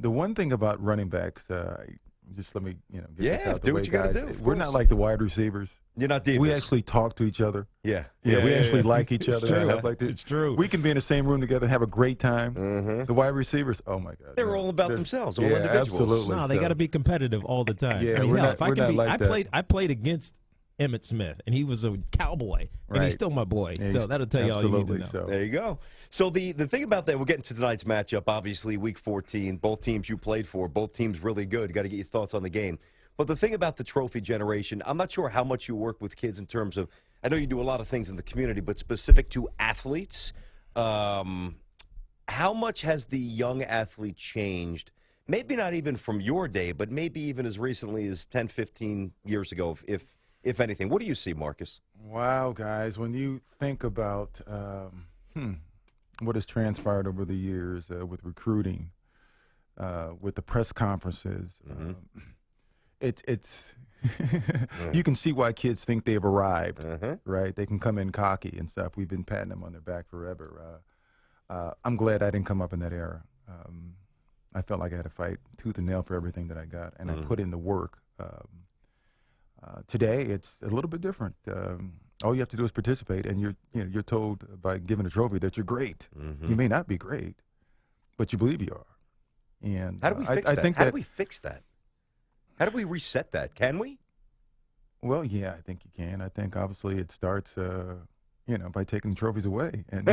the one thing about running backs, just let me get this out the do way, what you got to guys. do. We're not like the wide receivers. You're not divas. We actually talk to each other. Yeah. We actually like each other. true. Stuff like this. It's true. We can be in the same room together and have a great time. The wide receivers, oh my God, They're all about themselves, all individuals. Absolutely. No, they got to be competitive all the time. Yeah, I mean, we're hell, not- if I we're can not be, like that. I played against Emmitt Smith, and he was a cowboy, and he's Right. still my boy. Yeah, So that'll tell you all you need to know. absolutely. There you go. So the thing about that, we're getting to tonight's matchup, obviously, Week 14. Both teams you played for, both teams really good. Got to get your thoughts on the game. But the thing about the trophy generation, I'm not sure how much you work with kids in terms of, I know you do a lot of things in the community, but specific to athletes, how much has the young athlete changed? Maybe not even from your day, but maybe even as recently as 10, 15 years ago, if anything. What do you see, Marcus? Wow, guys, when you think about what has transpired over the years with recruiting, with the press conferences, it's you can see why kids think they've arrived, right? They can come in cocky and stuff. We've been patting them on their back forever. I'm glad I didn't come up in that era. I felt like I had to fight tooth and nail for everything that I got, and I put in the work. Today, it's a little bit different. All you have to do is participate, and you're told by giving a trophy that you're great. You may not be great, but you believe you are. And How do we fix I that? think How do we fix that? How do we reset that? Can we? Well, yeah, I think you can. I think obviously it starts, by taking trophies away and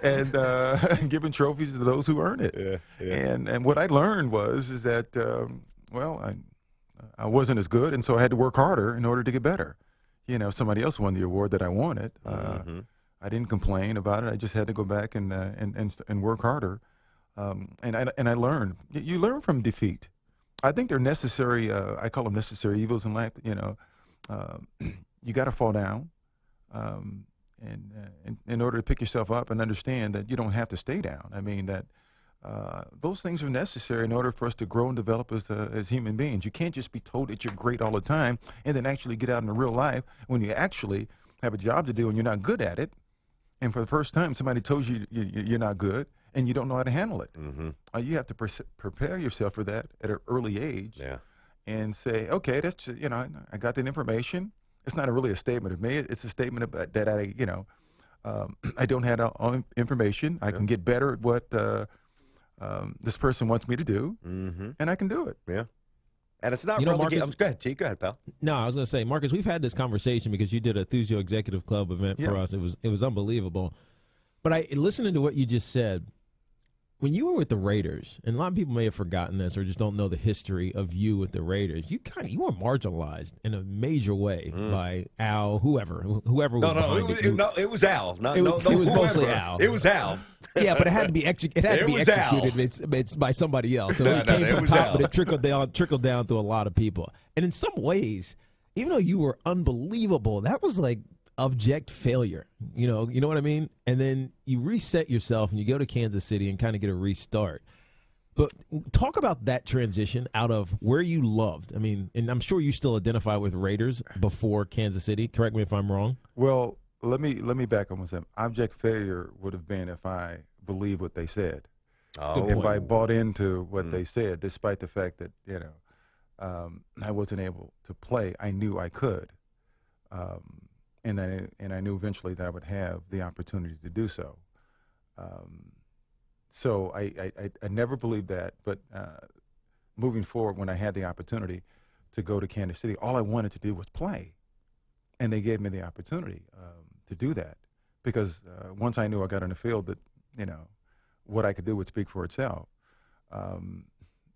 and giving trophies to those who earn it. Yeah. And what I learned is that I wasn't as good, and so I had to work harder in order to get better. Somebody else won the award that I wanted. I didn't complain about it. I just had to go back and work harder. And I learned. You learn from defeat. I think they're necessary. I call them necessary evils in life. You got to fall down, and in order to pick yourself up and understand that you don't have to stay down. I mean that those things are necessary in order for us to grow and develop as human beings. You can't just be told that you're great all the time and then actually get out into real life when you actually have a job to do and you're not good at it. And for the first time, somebody tells you you're not good and you don't know how to handle it. You have to prepare yourself for that at an early age and say, okay, that's I got that information. It's not really a statement of me. It's a statement about that I don't have all information. I can get better at what this person wants me to do, and I can do it. Yeah. And it's not Marcus, go ahead, T. Go ahead, pal. No, I was going to say, Marcus, we've had this conversation because you did a Thusio Executive Club event for us. It was unbelievable. But listening to what you just said, when you were with the Raiders, and a lot of people may have forgotten this or just don't know the history of you with the Raiders, you were marginalized in a major way by Al, whoever was behind it. No, it was Al. It was mostly Al. It was Al. Yeah, but it had to be executed. It's by somebody else. So it came from top, but it trickled down to a lot of people. And in some ways, even though you were unbelievable, that was like abject failure. You know what I mean? And then you reset yourself and you go to Kansas City and kind of get a restart. But talk about that transition out of where you loved. I mean, and I'm sure you still identify with Raiders before Kansas City. Correct me if I'm wrong. Well, let me back up one second. Abject failure would have been if I believed what they said. If I bought into what they said, despite the fact that I wasn't able to play, I knew I could, and I knew eventually that I would have the opportunity to do so. So I never believed that, but moving forward, when I had the opportunity to go to Kansas City, all I wanted to do was play, and they gave me the opportunity to do that because once I knew I got on the field that what I could do would speak for itself. And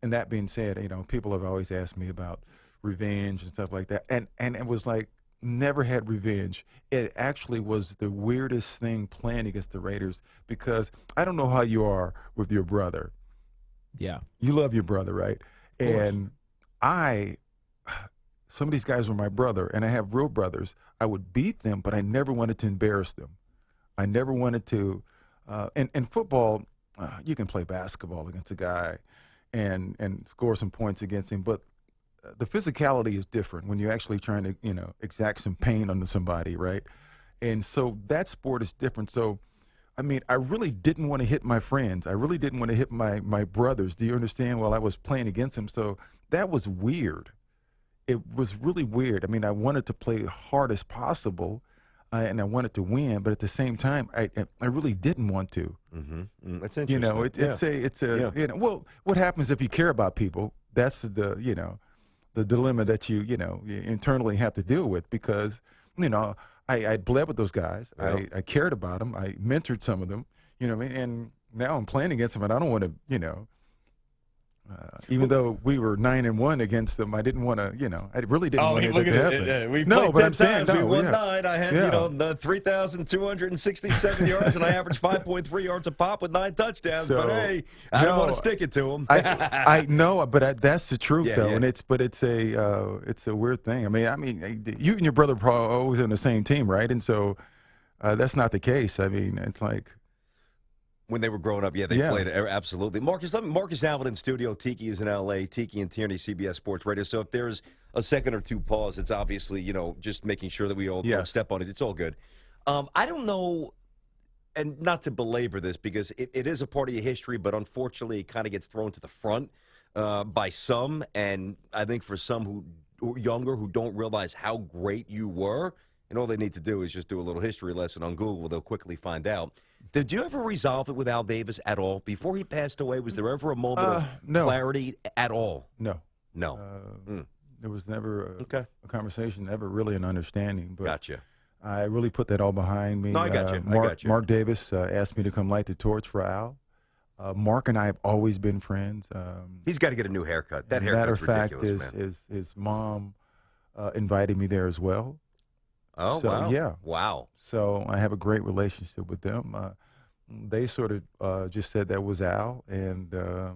that being said, people have always asked me about revenge and stuff like that, and it was like never had revenge. It actually was the weirdest thing playing against the Raiders because I don't know how you are with your brother. Yeah. You love your brother, right? And some of these guys were my brother, and I have real brothers. I would beat them, but I never wanted to embarrass them. I never wanted to. In football, you can play basketball against a guy and score some points against him, but the physicality is different when you're actually trying to, exact some pain onto somebody, right? And so that sport is different. So I mean, I really didn't want to hit my friends. I really didn't want to hit my brothers. Do you understand? While I was playing against them. So that was weird. It was really weird. I mean, I wanted to play hard as possible, and I wanted to win, but at the same time, I really didn't want to. That's interesting. It's a well, what happens if you care about people? That's the dilemma that you internally have to deal with, because I bled with those guys. Yep. I cared about them. I mentored some of them. You know what I mean? And now I'm playing against them, and I don't want to, even though we were 9-1 against them, I didn't want to, I really didn't want it to happen. We played 10 times. We won 9. I had, the 3,267 yards, and I averaged 5.3 yards a pop with 9 touchdowns. So, but hey, I don't want to stick it to them. I know, but that's the truth, though. Yeah. And it's a weird thing. I mean, you and your brother are always in the same team, right? And so that's not the case. I mean, it's like. When they were growing up, they played it. Absolutely. Marcus Allen in studio. Tiki is in L.A. Tiki and Tierney, CBS Sports Radio. So if there's a second or two pause, it's obviously, just making sure that we all don't step on it. It's all good. I don't know, and not to belabor this, because it is a part of your history, but unfortunately it kind of gets thrown to the front by some. And I think for some who are younger, who don't realize how great you were, and all they need to do is just do a little history lesson on Google. They'll quickly find out. Did you ever resolve it with Al Davis at all? Before he passed away, was there ever a moment of clarity at all? No. There was never a conversation, never really an understanding. But gotcha. I really put that all behind me. No, I got you. Mark Davis asked me to come light the torch for Al. Mark and I have always been friends. He's got to get a new haircut. That haircut's ridiculous, man. Matter of fact, his mom invited me there as well. Oh, so, wow. Yeah. Wow. So I have a great relationship with them. They sort of just said that was Al, and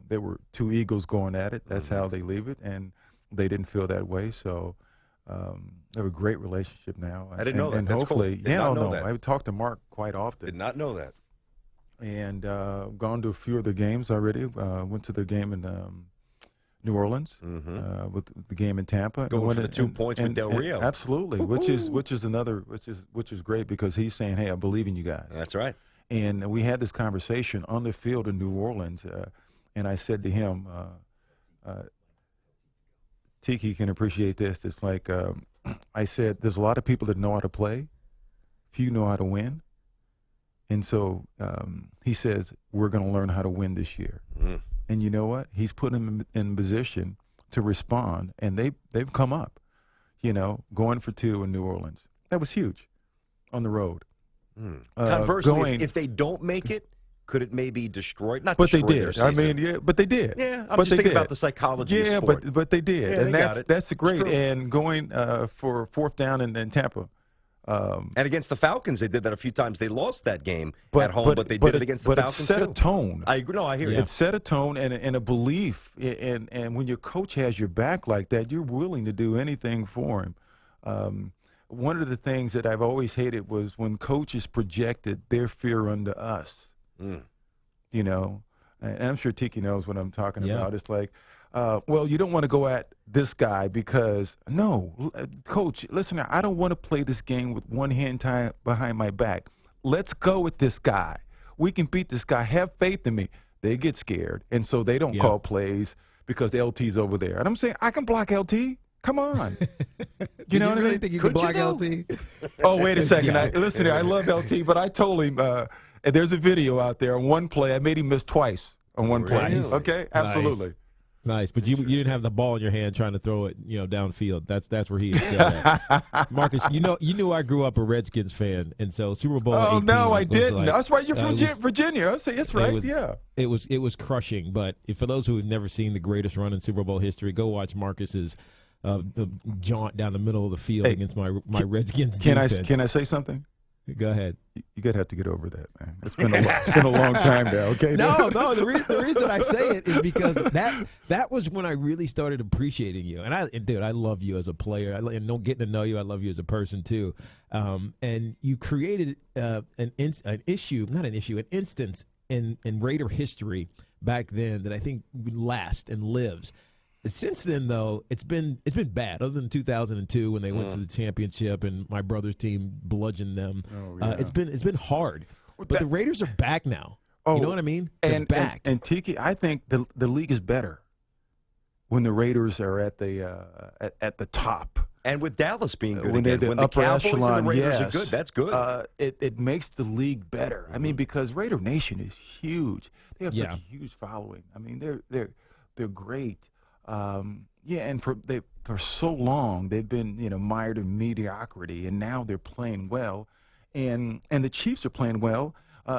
there were two egos going at it. That's how they leave it, and they didn't feel that way. So they have a great relationship now. I didn't know that. And That's hopefully, cool. I talk to Mark quite often. Did not know that. And gone to a few of their games already. Went to their game in New Orleans, with the game in Tampa. Going for the 2 points with Del Rio. Absolutely, which is great, because he's saying, "Hey, I believe in you guys." That's right. And we had this conversation on the field in New Orleans, and I said to him, Tiki can appreciate this. It's like I said, there's a lot of people that know how to play, few know how to win. And so he says, we're going to learn how to win this year. And you know what? He's put them in position to respond, and they've come up, going for 2 in New Orleans. That was huge on the road. Conversely, if they don't make it, could it maybe destroy? Not but destroy they did. I mean, but they did. Yeah, I'm just thinking about the psychology of sport. but they did, and that's great. And going for 4th down in Tampa. And against the Falcons, they did that a few times. They lost that game at home, but they did it against the Falcons too. But it set a tone. I agree. No, I hear you. It set a tone and a belief. And when your coach has your back like that, you're willing to do anything for him. One of the things that I've always hated was when coaches projected their fear onto us. And I'm sure Tiki knows what I'm talking about. It's like, well, you don't want to go at this guy because, no, coach, listen, I don't want to play this game with one hand tied behind my back. Let's go with this guy. We can beat this guy. Have faith in me. They get scared, and so they don't call plays because LT's over there. And I'm saying, I can block LT. Come on. You know what I mean? Think you could block LT? Oh, wait a second. I love LT, but I told him, and there's a video out there on one play. I made him miss twice on one play. Okay? Absolutely. Nice. But you didn't have the ball in your hand trying to throw it, downfield. That's where he excelled at. Marcus, you knew I grew up a Redskins fan, and so Super Bowl 18 no, I didn't. Like, that's right. You're from Virginia. I say that's right. It was crushing. But for those who have never seen the greatest run in Super Bowl history, go watch Marcus's jaunt down the middle of the field against my Redskins defense. Can I say something? Go ahead. You're going to have to get over that, man. It's been a long time now, okay? No. The reason I say it is because that was when I really started appreciating you. And I love you as a player. And getting to know you, I love you as a person too. And you created an instance in Raider history back then that I think lasts and lives. Since then, though, it's been bad. Other than 2002 when they went to the championship and my brother's team bludgeoned them, it's been hard. But the Raiders are back now. You know what I mean? They're back. And Tiki, I think the league is better when the Raiders are at the top. And with Dallas being good when again, the when the upper Cowboys echelon, and the Raiders yes, are good, that's good. It makes the league better. I mean, because Raider Nation is huge. They have such a huge following. I mean, they're great. And for so long they've been mired in mediocrity, and now they're playing well, and the Chiefs are playing well.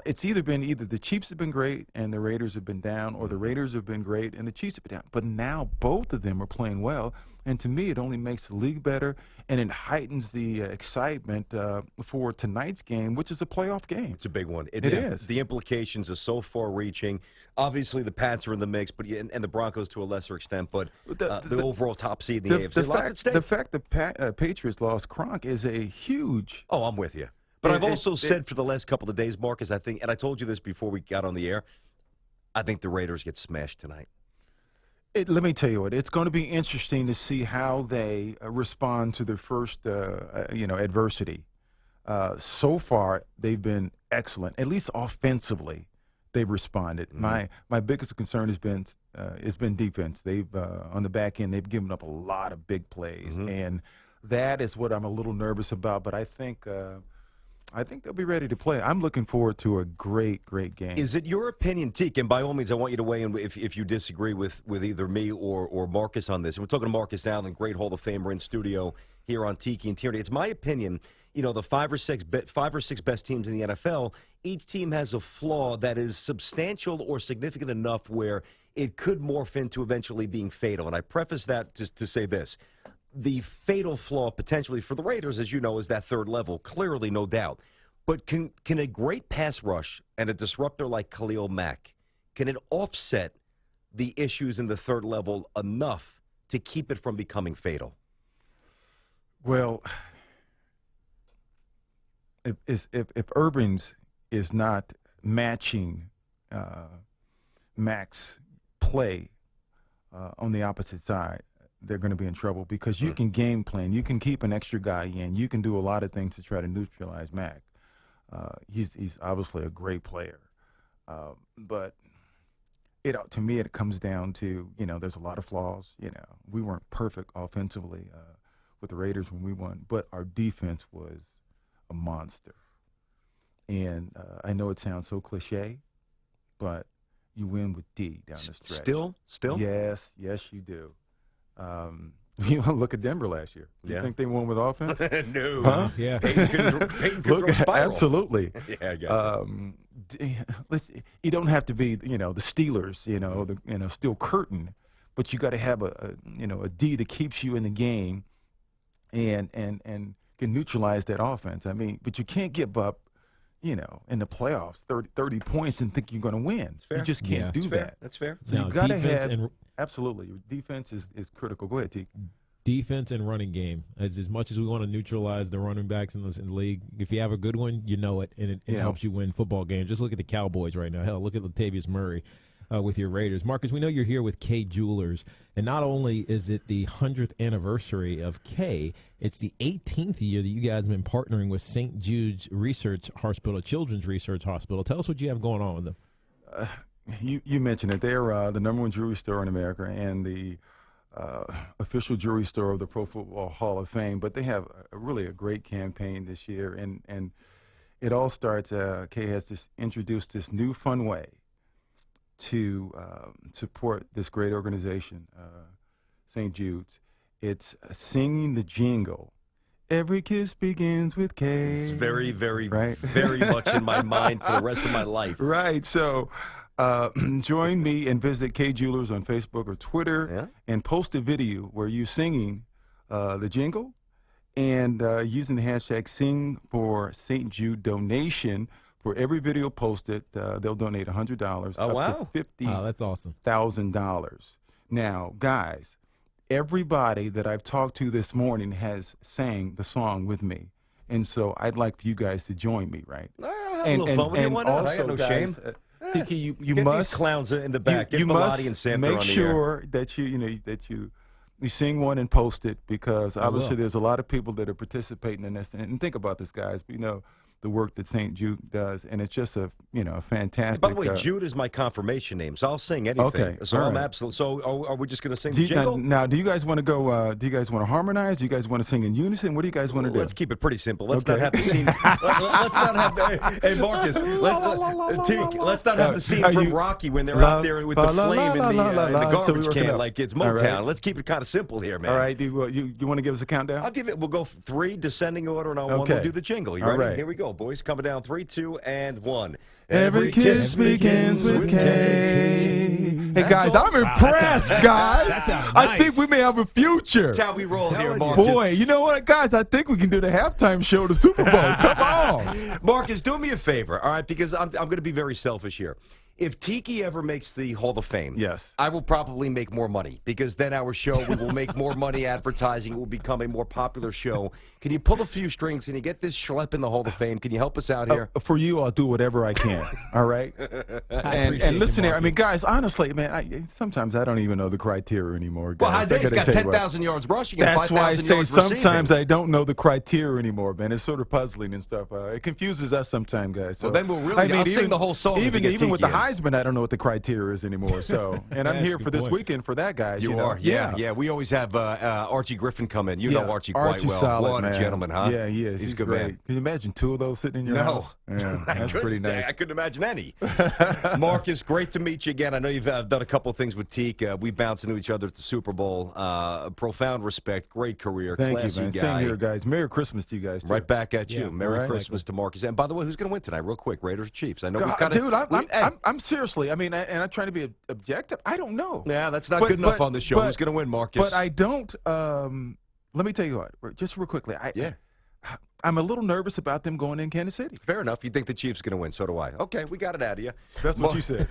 It's either the Chiefs have been great and the Raiders have been down, or the Raiders have been great and the Chiefs have been down. But now both of them are playing well, and to me, it only makes the league better, and it heightens the excitement for tonight's game, which is a playoff game. It's a big one. It is. The implications are so far-reaching. Obviously, the Pats are in the mix, but and the Broncos to a lesser extent. But the overall top seed in the AFC. The fact the Patriots lost Gronk is a huge. Oh, I'm with you. But I've also said for the last couple of days, Marcus, I think, and I told you this before we got on the air, I think the Raiders get smashed tonight. Let me tell you what, it's going to be interesting to see how they respond to their first, adversity. So far, they've been excellent, at least offensively. They've responded. My biggest concern has been defense. They've on the back end, they've given up a lot of big plays, and that is what I'm a little nervous about. But I think they'll be ready to play. I'm looking forward to a great game. Is it your opinion, Tiki, and by all means, I want you to weigh in if you disagree with either me or Marcus on this. And we're talking to Marcus Allen, great Hall of Famer in studio here on Tiki and Tierney. It's my opinion, the 5 or 6 best teams in the NFL, each team has a flaw that is substantial or significant enough where it could morph into eventually being fatal. And I preface that just to say this. The fatal flaw potentially for the Raiders, as you know, is that third level. Clearly, no doubt. But can a great pass rush and a disruptor like Khalil Mack, can it offset the issues in the third level enough to keep it from becoming fatal? Well, if Irvin's is not matching Mack's play on the opposite side, they're going to be in trouble, because you can game plan. You can keep an extra guy in. You can do a lot of things to try to neutralize Mack. He's obviously a great player. But to me, it comes down to, there's a lot of flaws. We weren't perfect offensively with the Raiders when we won, but our defense was a monster. And I know it sounds so cliche, but you win with D down the stretch. Still? Yes, you do. Look at Denver last year. You think they won with offense? No. Huh? Yeah. Peyton could throw spiral. Absolutely. Yeah, I got you. You don't have to be, the Steelers, Steel Curtain, but you got to have a D that keeps you in the game and can neutralize that offense. I mean, but you can't give up, in the playoffs, 30 points and think you're going to win. You just can't do that. That's fair. So you got to have absolutely. Your defense is critical. Go ahead, T. Defense and running game. As much as we want to neutralize the running backs in the league, if you have a good one, you know it, and it helps you win football games. Just look at the Cowboys right now. Hell, look at Latavius Murray with your Raiders. Marcus, we know you're here with Kay Jewelers, and not only is it the 100th anniversary of Kay, it's the 18th year that you guys have been partnering with St. Jude's Research Hospital, Children's Research Hospital. Tell us what you have going on with them. You mentioned it. They're the number one jewelry store in America and the official jewelry store of the Pro Football Hall of Fame. But they have really a great campaign this year, and it all starts. Kay has introduced this new fun way to support this great organization, St. Jude's. It's singing the jingle. Every kiss begins with K. It's very, very, very much in my mind for the rest of my life. Right. So join me and visit Kay Jewelers on Facebook or Twitter and post a video where you're singing the jingle and using the hashtag Sing for St. Jude donation. For every video posted, they'll donate $100 up to $50,000. Oh, that's awesome. Now, guys, everybody that I've talked to this morning has sang the song with me. And so I'd like for you guys to join me, right? And why not? Also, I got no guys, shame. Tiki, you Get must these clowns in the back. You Get must Bilotti and Sandler make on the sure air. that you sing one and post it, because obviously there's a lot of people that are participating in this. And think about this, guys. the work that St. Jude does, and it's just a fantastic. By the way, Jude is my confirmation name, so I'll sing anything. Okay, so all I'm right. absolutely. So are we just going to sing the jingle? Now, do you guys want to go? Do you guys want to harmonize? Do you guys want to sing in unison? What do you guys want to do? Let's keep it pretty simple. Let's not have the scene. Let's not have. Hey, Marcus. Let's not have the scene from Rocky when they're out there with the flame in the garbage can, like it's Motown. Right. Let's keep it kind of simple here, man. All right. You want to give us a countdown? I'll give it. We'll go 3 descending order, and on 1 we'll do the jingle. You ready? Right. Here we go, boys. Coming down 3, 2, and 1. Every kiss begins with K. Hey, guys, I'm impressed, guys. That sounded nice. I think we may have a future. That's how we roll here, Marcus. Boy, you know what, guys? I think we can do the halftime show of the Super Bowl. Come on. Marcus, do me a favor, all right? Because I'm going to be very selfish here. If Tiki ever makes the Hall of Fame, yes, I will probably make more money because then our show, we will make more money advertising. It will become a more popular show. Can you pull a few strings? Can you get this schlep in the Hall of Fame? Can you help us out here? For you, I'll do whatever I can, all right? and listen here, I mean, guys, honestly, man, sometimes I don't even know the criteria anymore. Guys. Well, he's got 10,000 yards rushing and 5,000 yards receiving. That's why I say sometimes I don't know the criteria anymore, man. It's sort of puzzling and stuff. It confuses us sometimes, guys. So, well, then we'll really I'll sing the whole song. Even with the Heisman, I don't know what the criteria is anymore. So, and I'm here for this weekend for that, guys. You are, yeah. We always have Archie Griffin come in. You know Archie quite well. Solid, what a gentleman, huh? Yeah, he is. He's a good great. man. Can you imagine 2 of those sitting in your house? Yeah, that's pretty nice. I couldn't imagine any. Marcus, great to meet you again. I know you've done a couple of things with Tiki. We bounced into each other at the Super Bowl. Profound respect. Great career. Thank Classy you, man. guy. Same here, guys. Merry Christmas to you guys, too. Right back at you. Merry Christmas to Marcus. And by the way, who's going to win tonight? Real quick, Raiders or Chiefs? I know we've got dude, I'm seriously. I mean, and I'm trying to be objective. I don't know. Yeah, that's not good enough on the show. Who's going to win, Marcus? But I don't. Let me tell you what. Just real quickly. I'm a little nervous about them going in Kansas City. Fair enough. You think the Chiefs are going to win. So do I. Okay, we got it out of you. That's what you said.